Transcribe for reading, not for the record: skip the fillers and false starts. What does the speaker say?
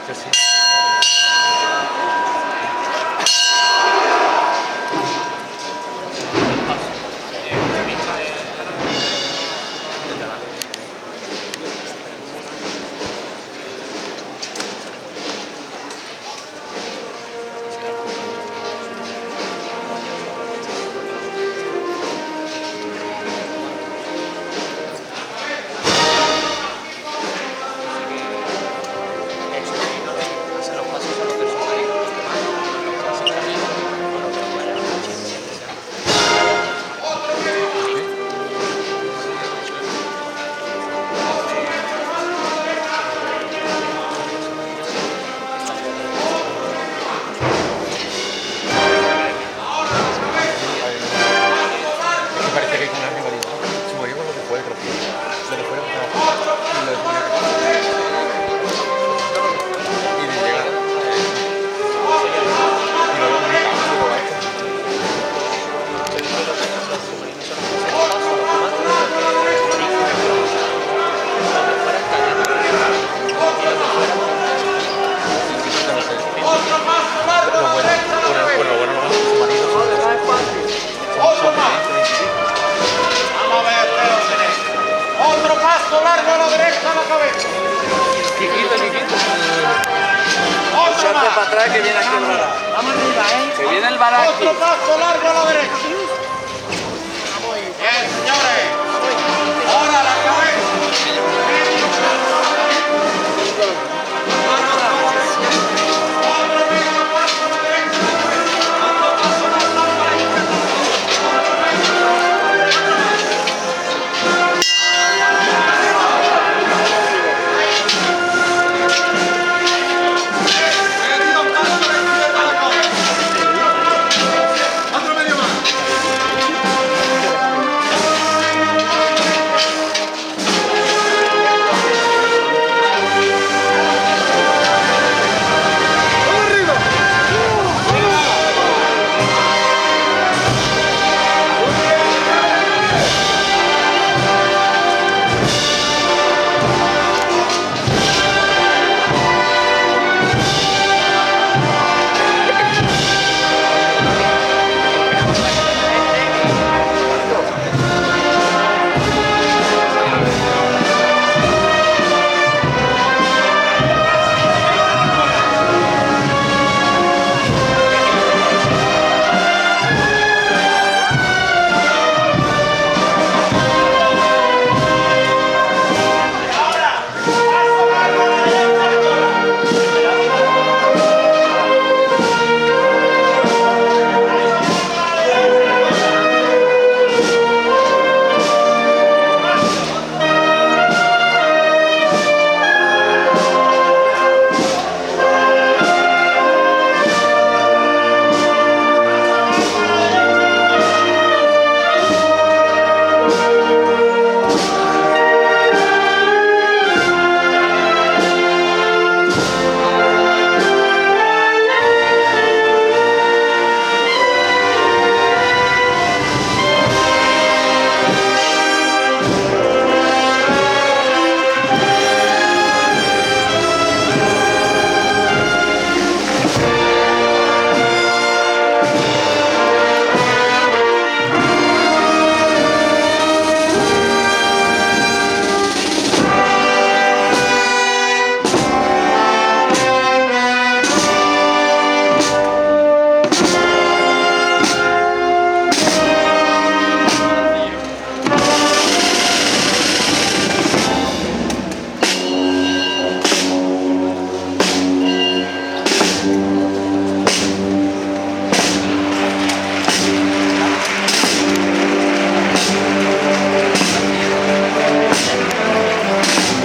que sí. Parece que hay una rivalidad. Si morimos lo de fuera, creo que lo de fuera y lo de fuera. Y de llegar. Y luego gritamos y luego esto. Lo bueno no va a ser submarinos. Otro paso largo a la derecha a la cabeza. Quiquito. Otro Echarte más. para atrás que viene aquí el barack. Vamos arriba, Que viene el barack. Otro paso largo a la derecha.